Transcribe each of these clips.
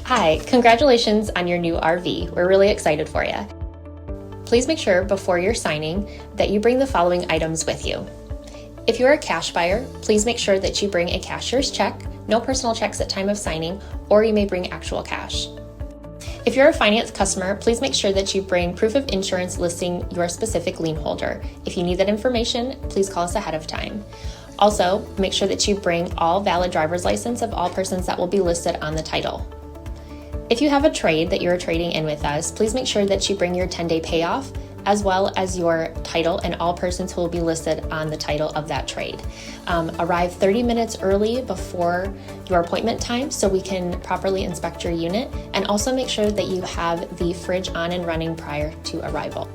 Hi, congratulations on your new RV. We're really excited for you. Please make sure before you're signing that you bring the following items with you. If you're a cash buyer, please make sure that you bring a cashier's check, no personal checks at time of signing, or you may bring actual cash. If you're a finance customer, please make sure that you bring proof of insurance listing your specific lien holder. If you need that information, please call us ahead of time. Also, make sure that you bring all valid driver's license of all persons that will be listed on the title. If you have a trade that you're trading in with us, please make sure that you bring your 10-day payoff as well as your title and all persons who will be listed on the title of that trade. Arrive 30 minutes early before your appointment time so we can properly inspect your unit, and also make sure that you have the fridge on and running prior to arrival.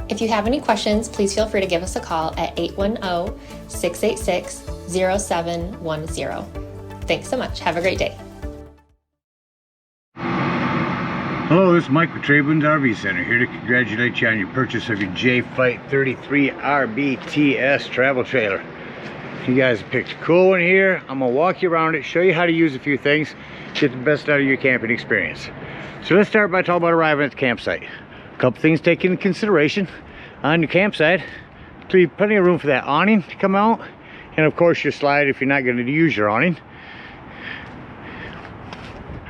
If you have any questions, please feel free to give us a call at 810-686-0710. Thanks so much. Have a great day. Hello, this is Mike with TradeWinds RV Center, here to congratulate you on your purchase of your JAYFLIGHT 33 RBTS travel trailer. You guys picked a cool one here. I'm going to walk you around it, show you how to use a few things, get the best out of your camping experience. So let's start by talking about arriving at the campsite. A couple things taken into consideration. On your campsite, leave plenty of room for that awning to come out, and of course your slide if you're not going to use your awning.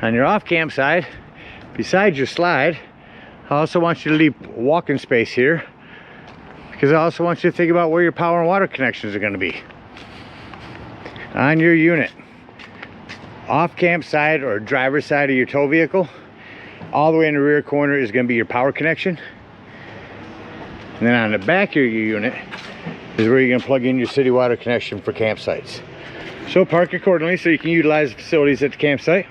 On your off campsite, besides your slide, I also want you to leave walking space here, because I also want you to think about where your power and water connections are going to be. On your unit, off campsite or driver's side of your tow vehicle, all the way in the rear corner is going to be your power connection. And then on the back of your unit is where you're going to plug in your city water connection for campsites. So park accordingly so you can utilize the facilities at the campsite.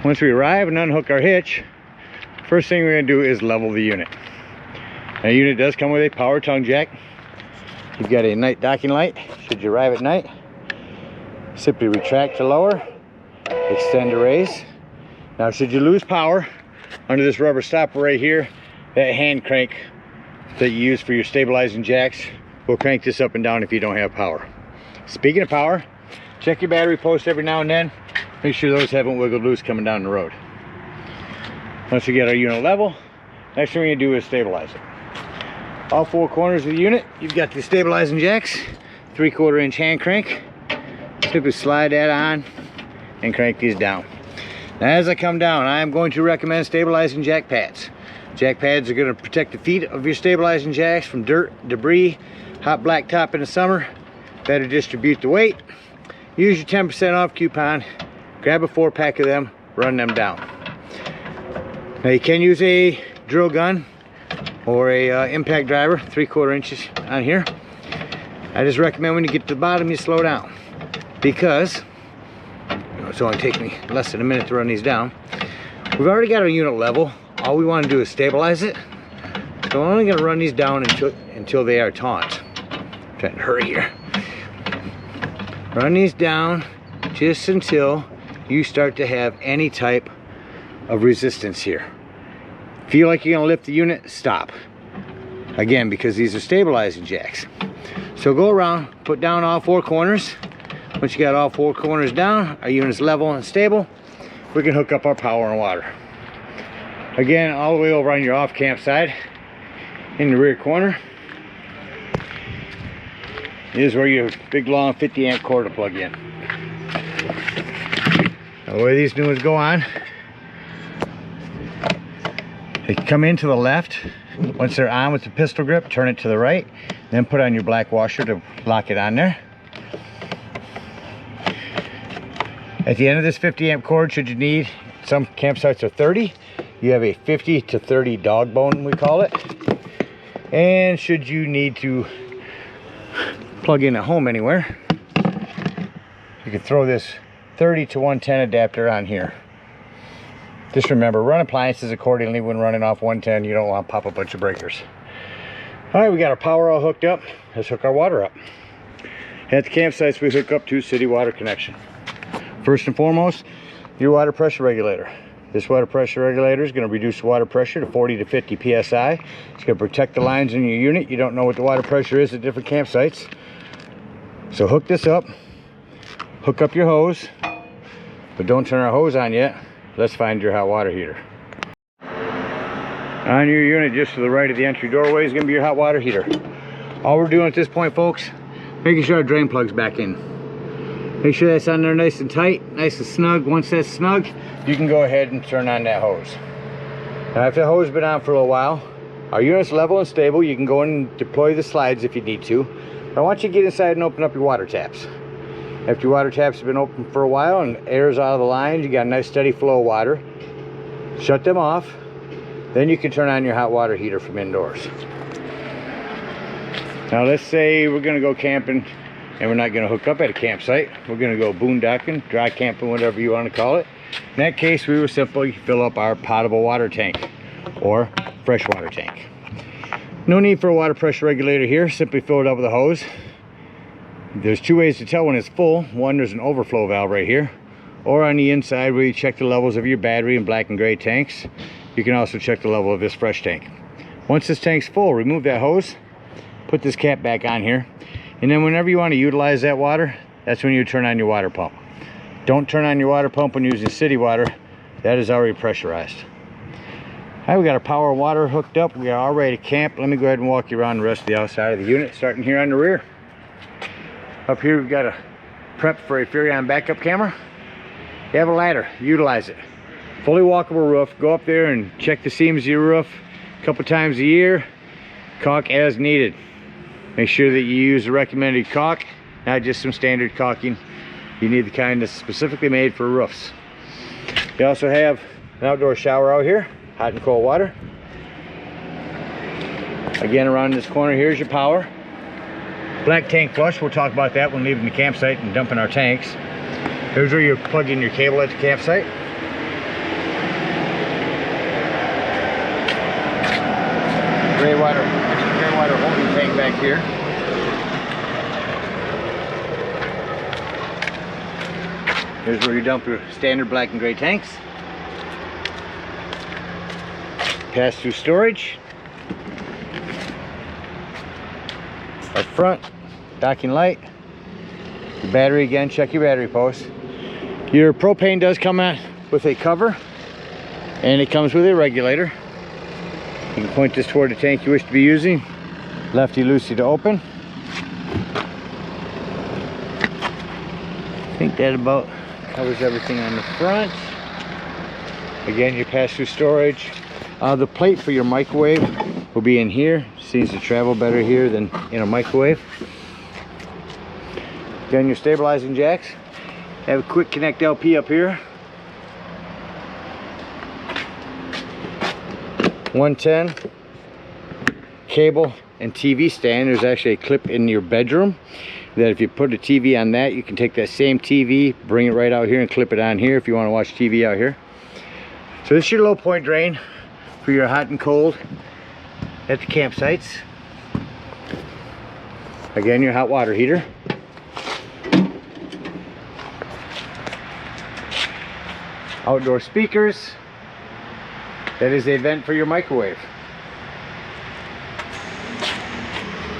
Once we arrive and unhook our hitch, first thing we're going to do is level the unit. Now, the unit does come with a power tongue jack. You've got a night docking light should you arrive at night. Simply retract to lower, extend to raise. Now, should you lose power, under this rubber stopper right here, that hand crank that you use for your stabilizing jacks will crank this up and down if you don't have power. Speaking of power, check your battery post every now and then. Make sure those haven't wiggled loose coming down the road. Once we get our unit level, next thing we're going to do is stabilize it. All four corners of the unit, you've got the stabilizing jacks, 3/4 inch hand crank. Simply slide that on and crank these down. Now, as I come down, I am going to recommend stabilizing jack pads. Jack pads are going to protect the feet of your stabilizing jacks from dirt, debris, hot blacktop in the summer. Better distribute the weight. Use your 10% off coupon. Grab a 4-pack of them, run them down. Now, you can use a drill gun or a impact driver, 3/4 inches on here. I just recommend when you get to the bottom, you slow down, because it's only taking me less than a minute to run these down. We've already got our unit level. All we want to do is stabilize it. So I'm only going to run these down until they are taut. I'm trying to hurry here. Run these down just until you start to have any type of resistance here. Feel like you're going to lift the unit, stop. Again, because these are stabilizing jacks. So go around, put down all four corners. Once you got all four corners down, our unit's level and stable, we can hook up our power and water. Again, all the way over on your off campsite, in the rear corner, is where your big long 50 amp cord to plug in. Now, the way these new ones go on, they come in to the left. Once they're on with the pistol grip, turn it to the right, then put on your black washer to lock it on there. At the end of this 50 amp cord, should you need, some campsites are 30, you have a 50 to 30 dog bone, we call it. And should you need to plug in at home anywhere, you can throw this 30 to 110 adapter on here. Just remember, run appliances accordingly when running off 110. You don't want to pop a bunch of breakers. All right, we got our power all hooked up. Let's hook our water up. At the campsites, we hook up to city water connection. First and foremost, your water pressure regulator. This water pressure regulator is going to reduce the water pressure to 40 to 50 psi. It's going to protect the lines in your unit. You don't know what the water pressure is at different campsites. So hook this up, hook up your hose, but don't turn our hose on yet. let's find your hot water heater. On your unit, just to the right of the entry doorway, is going to be your hot water heater. All we're doing at this point, folks, making sure our drain plug's back in. Make sure that's on there nice and tight, nice and snug. Once that's snug, you can go ahead and turn on that hose. Now, if the hose has been on for a little while, our unit's level and stable. You can go and deploy the slides if you need to. But I want you to get inside and open up your water taps. After your water taps have been open for a while and air's out of the lines, you got a nice steady flow of water. Shut them off. Then you can turn on your hot water heater from indoors. Now let's say we're going to go camping and we're not going to hook up at a campsite. We're going to go boondocking, dry camping, whatever you want to call it. In that case, we will simply fill up our potable water tank or freshwater tank. No need for a water pressure regulator here. Simply fill it up with a hose. There's two ways to tell when it's full. One, there's an overflow valve right here, or on the inside where you check the levels of your battery and black and gray tanks. You can also check the level of this fresh tank. Once this tank's full, remove that hose, put this cap back on here, and then whenever you want to utilize that water, that's when you turn on your water pump. Don't turn on your water pump when using city water. That is already pressurized. All right, we got our power and water hooked up. We are all ready to camp. Let me go ahead and walk you around the rest of the outside of the unit, starting here on the rear. Up here, we've got a prep for a Furrion backup camera. You have a ladder, utilize it. Fully walkable roof. Go up there and check the seams of your roof a couple times a year. Caulk as needed. Make sure that you use the recommended caulk, not just some standard caulking. You need the kind that's specifically made for roofs. You also have an outdoor shower out here, hot and cold water. Again, around this corner, here's your power. Black tank flush, we'll talk about that when leaving the campsite and dumping our tanks. Here's where you plug in your cable at the campsite. Gray water holding tank back here. Here's where you dump your standard black and gray tanks. Pass-through storage. Up front, docking light. Your battery, again, check your battery post. Your propane does come out with a cover, and it comes with a regulator. You can point this toward the tank you wish to be using. Lefty-loosey to open. I think that about covers everything on the front. Again, your pass-through storage. The plate for your microwave will be in here. Seems to travel better here than in a microwave. Again, your stabilizing jacks. Have a quick connect LP up here. 110 cable and TV stand. There's actually a clip in your bedroom that if you put a TV on that, you can take that same TV, bring it right out here and clip it on here if you want to watch TV out here. So this is your low point drain for your hot and cold at the campsites. Again, your hot water heater. Outdoor speakers. That is a vent for your microwave.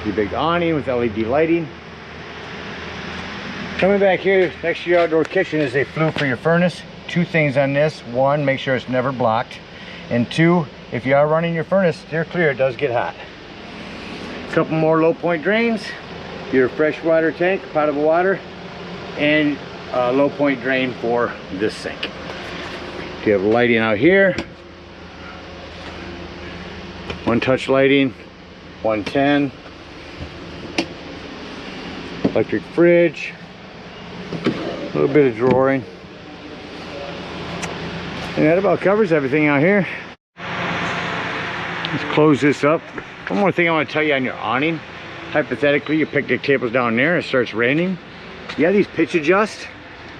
Your big awning with LED lighting. Coming back here next to your outdoor kitchen is a flue for your furnace. Two things on this. One, make sure it's never blocked. And two, if you are running your furnace, steer clear, it does get hot. A couple more low point drains. Your freshwater tank, potable water, and a low point drain for this sink. You have lighting out here. One touch lighting, 110. Electric fridge. A little bit of drawing. And that about covers everything out here. Let's close this up. One more thing I want to tell you on your awning. Hypothetically, your picnic table's down there, it starts raining. You have these pitch adjusts.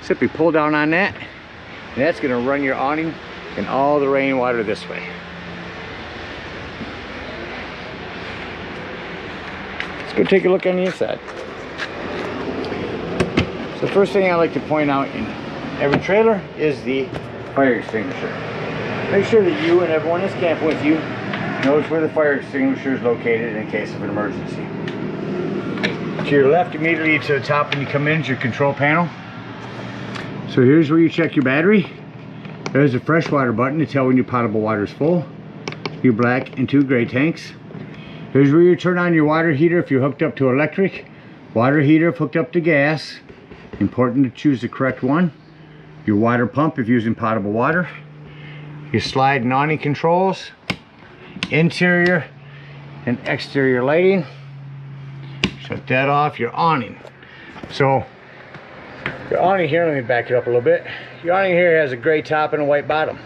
Simply pull down on that, and that's going to run your awning and all the rainwater this way. Let's go take a look on the inside. So the first thing I like to point out in every trailer is the fire extinguisher. Make sure that you and everyone that's camping with you knows where the fire extinguisher is located in case of an emergency. To your left, immediately to the top when you come in, is your control panel. So here's where you check your battery. There's a freshwater button to tell when your potable water is full. Your black and 2 gray tanks. Here's where you turn on your water heater if you're hooked up to electric. Water heater if hooked up to gas. Important to choose the correct one. Your water pump if using potable water. Your slide and awning controls. Interior and exterior lighting. Shut that off. Your awning. So your awning here, let me back it up a little bit. Your awning here has a gray top and a white bottom.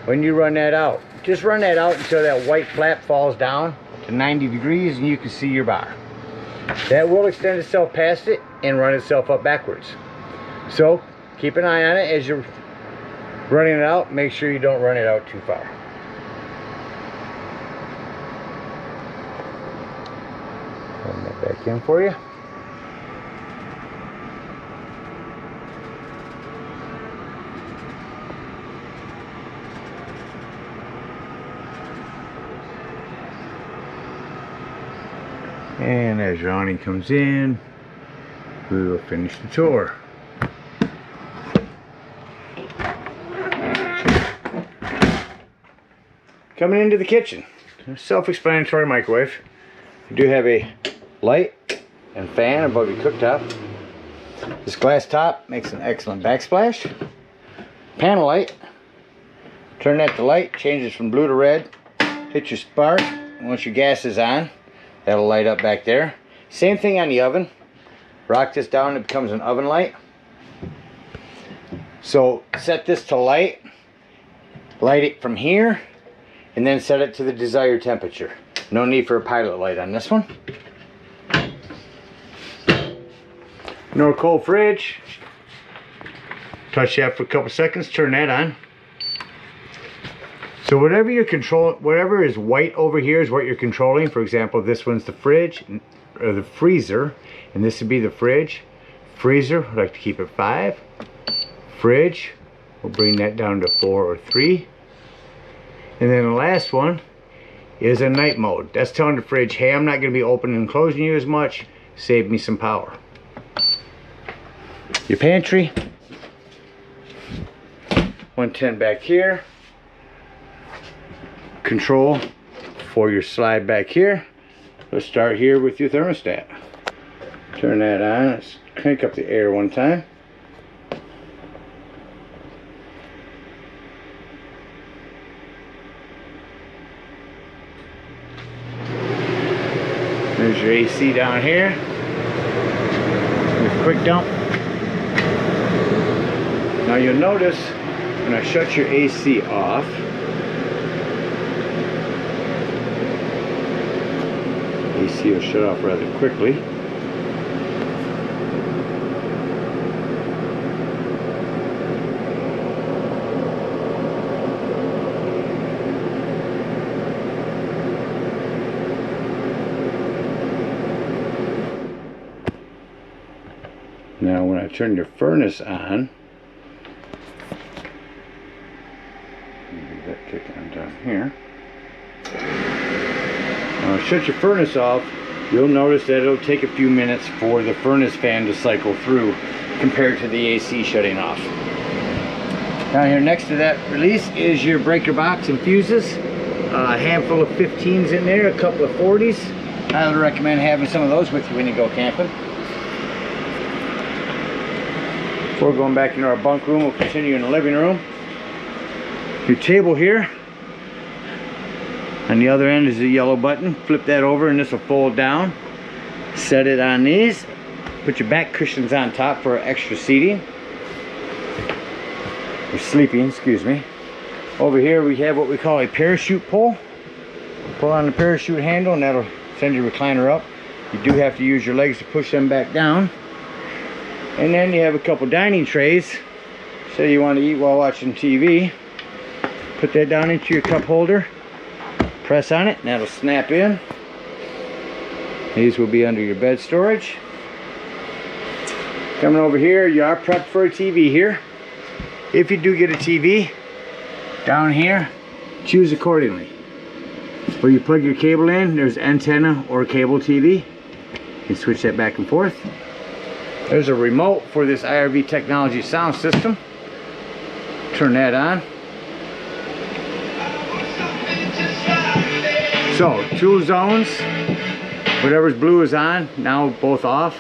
When you run that out, just run that out until that white flap falls down to 90 degrees and you can see your bar. That will extend itself past it and run itself up backwards. So keep an eye on it as you're running it out. Make sure you don't run it out too far. Run that back in for you. And as your awning comes in, we will finish the tour. Coming into the kitchen, self-explanatory microwave. You do have a light and fan above your cooktop. This glass top makes an excellent backsplash. Panel light. Turn that to light, changes from blue to red. Hit your spark, and once your gas is on, that'll light up back there. Same thing on the oven. Rock this down, it becomes an oven light. So set this to light. Light it from here, and then set it to the desired temperature. No need for a pilot light on this one. No cold fridge. Touch that for a couple seconds, turn that on. So whatever you're controlling, whatever is white over here is what you're controlling. For example, this one's the fridge or the freezer, and this would be the fridge. Freezer, I'd like to keep it 5. Fridge, we'll bring that down to 4 or 3. And then the last one is a night mode. That's telling the fridge, hey, I'm not going to be opening and closing you as much. Save me some power. Your pantry, 110 back here. Control for your slide back here. Let's start here with your thermostat. Turn that on. Let's crank up the air one time. There's your AC down here. With quick dump. Now you'll notice when I shut your AC off, AC will shut off rather quickly. Now when I turn your furnace on, leave that kick on down here. Shut your furnace off, you'll notice that it'll take a few minutes for the furnace fan to cycle through compared to the AC shutting off. Down here next to that release is your breaker box and fuses. A handful of 15s in there, a couple of 40s. I would recommend having some of those with you when you go camping. Before going back into our bunk room, we'll continue in the living room. Your table here. On the other end is a yellow button. Flip that over and this will fold down. Set it on these. Put your back cushions on top for extra seating. Or sleeping, excuse me. Over here we have what we call a parachute pull. Pull on the parachute handle and that'll send your recliner up. You do have to use your legs to push them back down. And then you have a couple dining trays. Say you want to eat while watching TV. Put that down into your cup holder. Press on it and that'll snap in. These will be under your bed storage. Coming over here, you are prepped for a TV here. If you do get a TV, down here, choose accordingly. Where you plug your cable in, there's antenna or cable TV. You can switch that back and forth. There's a remote for this IRV Technology sound system. Turn that on. So 2 zones, whatever's blue is on, now both off.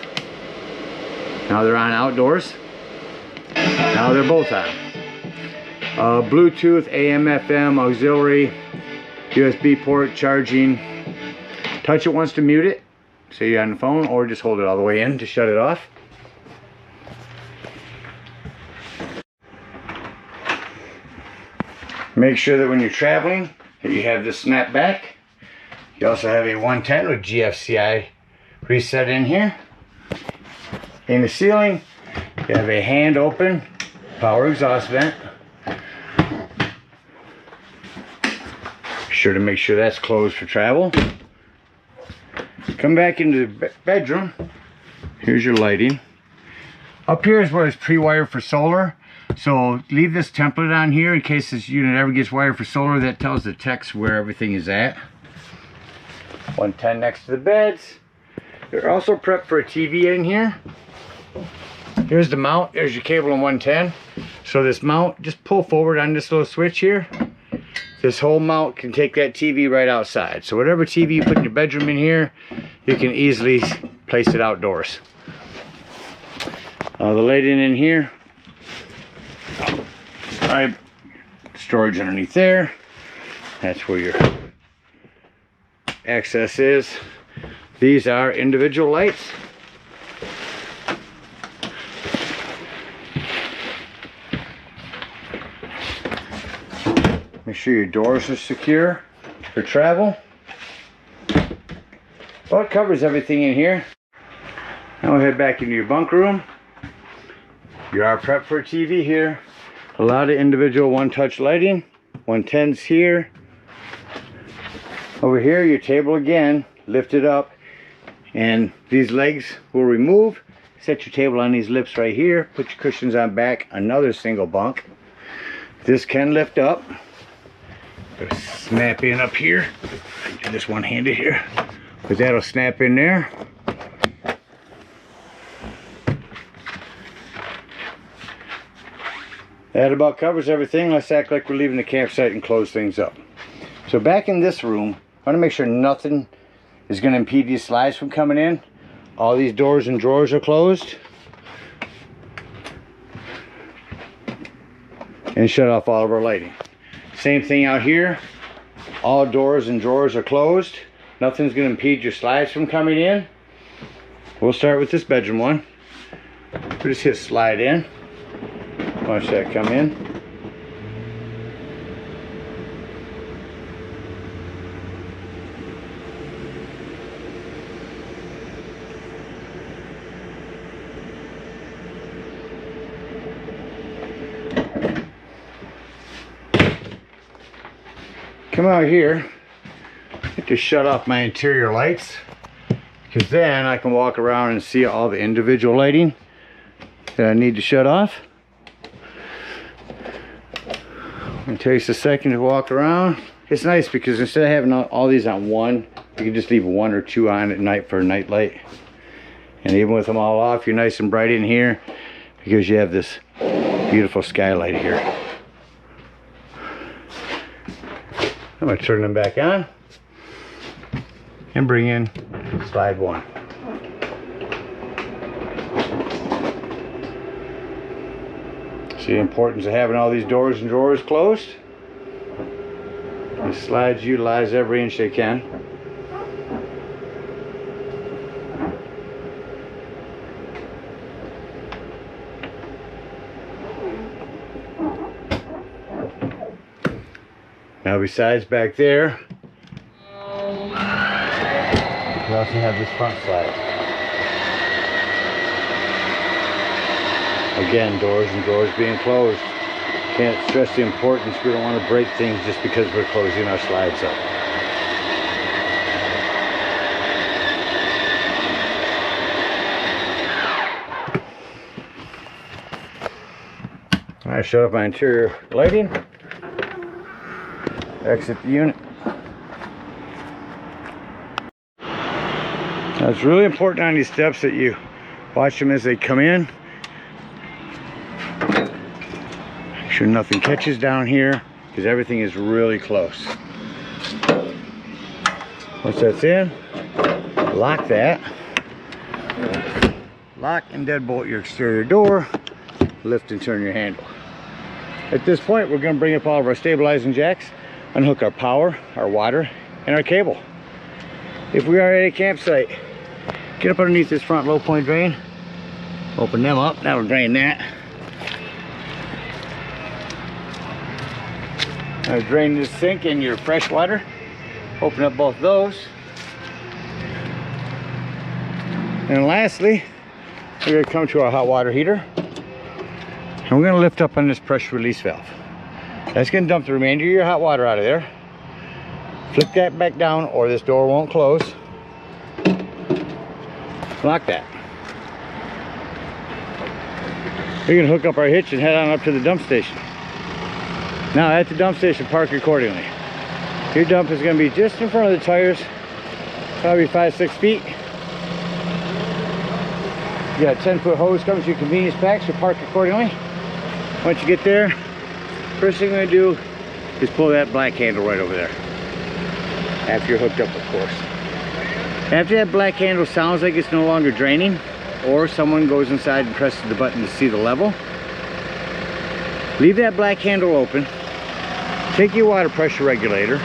Now they're on outdoors. Now they're both on. Bluetooth, AM, FM, auxiliary, USB port, charging. Touch it once to mute it, so you're on the phone, or just hold it all the way in to shut it off. Make sure that when you're traveling, that you have this snap back. You also have a 110 with GFCI reset in here. In the ceiling, you have a hand open power exhaust vent. Be sure to make sure that's closed for travel. Come back into the bedroom. Here's your lighting. Up here is where it's pre-wired for solar. So leave this template on here in case this unit ever gets wired for solar. That tells the techs where everything is at. 110 next to the beds. They're also prepped for a TV in here. Here's the mount. There's your cable in 110. So this mount, just pull forward on this little switch here. This whole mount can take that TV right outside. So whatever TV you put in your bedroom in here, you can easily place it outdoors. The lighting in here. Alright, storage underneath there. That's where your access is. These are individual lights. Make sure your doors are secure for travel. Well, it covers everything in here. Now we'll head back into your bunk room. You are prepped for a TV here. A lot of individual one-touch lighting. 110's here. Over here, your table again, lift it up, and these legs will remove. Set your table on these lips right here. Put your cushions on back. Another single bunk. This can lift up. Snap in up here. Do this one-handed here, because that'll snap in there. That about covers everything. Let's act like we're leaving the campsite and close things up. So back in this room, I want to make sure nothing is going to impede these slides from coming in. All these doors and drawers are closed. And shut off all of our lighting. Same thing out here. All doors and drawers are closed. Nothing's going to impede your slides from coming in. We'll start with this bedroom one. We'll just hit slide in. Watch that come in. Come out here. I have to shut off my interior lights, because then I can walk around and see all the individual lighting that I need to shut off. It takes a second to walk around. It's nice because instead of having all these on one, you can just leave 1 or 2 on at night for a night light. And even with them all off, you're nice and bright in here because you have this beautiful skylight here. I'm going to turn them back on and bring in slide 1. See the importance of having all these doors and drawers closed? These slides utilize every inch they can. Now besides back there, we also have this front slide. Again, doors and drawers being closed. Can't stress the importance. We don't want to break things just because we're closing our slides up. I shut off my interior lighting. Exit the unit. Now it's really important on these steps that you watch them as they come in. Make sure nothing catches down here, because everything is really close. Once that's in, lock that. Lock and deadbolt your exterior door. Lift and turn your handle. At this point, we're going to bring up all of our stabilizing jacks, unhook our power, our water, and our cable. If we are at a campsite, get up underneath this front low point drain, open them up, that'll drain that. Now drain this sink and your fresh water, open up both those. And lastly, we're going to come to our hot water heater, and we're going to lift up on this pressure release valve. That's going to dump the remainder of your hot water out of there. Flip that back down or this door won't close. Lock that. We're going to hook up our hitch and head on up to the dump station. Now at the dump station, park accordingly. Your dump is going to be just in front of the tires, probably 5-6 feet. You got a 10-foot hose coming to your convenience pack, so park accordingly. Once you get there, first thing we're going to do is pull that black handle right over there. After you're hooked up, of course. After that black handle sounds like it's no longer draining, or someone goes inside and presses the button to see the level, leave that black handle open, take your water pressure regulator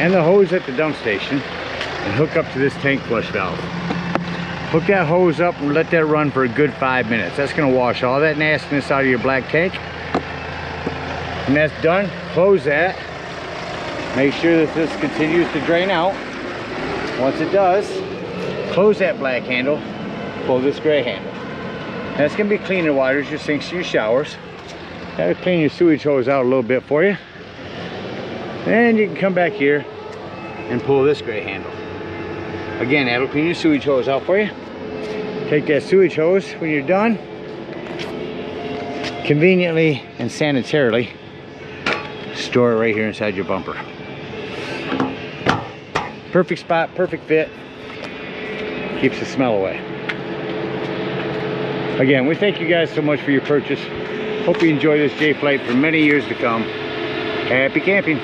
and the hose at the dump station and hook up to this tank flush valve. Hook that hose up and let that run for a good 5 minutes. That's going to wash all that nastiness out of your black tank. When that's done, close that. Make sure that this continues to drain out. Once it does, close that black handle, pull this gray handle. That's going to be cleaner waters, your sinks and your showers. That'll clean your sewage hose out a little bit for you. Then you can come back here and pull this gray handle. Again, that'll clean your sewage hose out for you. Take that sewage hose when you're done. Conveniently and sanitarily, store it right here inside your bumper. Perfect spot, perfect fit. Keeps the smell away. Again, we thank you guys so much for your purchase. Hope you enjoy this JAYFLIGHT for many years to come. Happy camping.